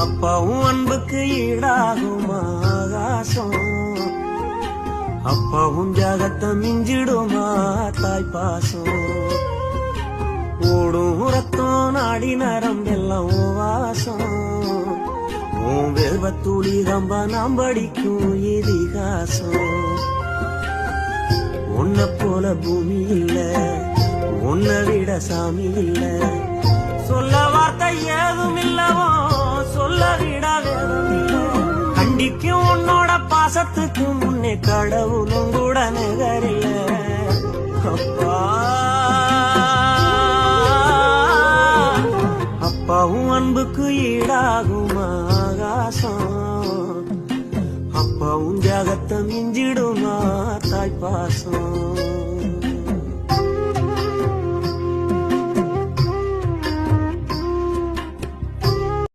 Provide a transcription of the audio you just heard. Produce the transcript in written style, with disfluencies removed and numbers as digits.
அப்பாவும் அன்புக்கு ஈடாகுமா ஆகாசம், அப்பாவும் தியாகத்தை மிஞ்சிடுமா தாய் பாசம். ஓடும் ரத்தம் நாடி நரம்பெல்லாம் வாசம், உன் வெல்வத்துளி ரம்ப நாம் படிக்கும் இதிகாசம். உன்னை போல பூமி இல்ல, உன்னை விட சாமி இல்ல, சொல்ல வார்த்தை ஏதும் இல்லவோ சொல்ல விட வேதம் இல்ல. கண்டிக்கும் உன்னோட பாசத்துக்கு முன்னே கடவுளும் கூட நிகரில்ல. அப்பா அப்பாவும் அன்புக்கு ஈடாகும் ஆகாசம், அப்பாவும் தியாகத்தை மிஞ்சிடுமா தாய் பாசம்.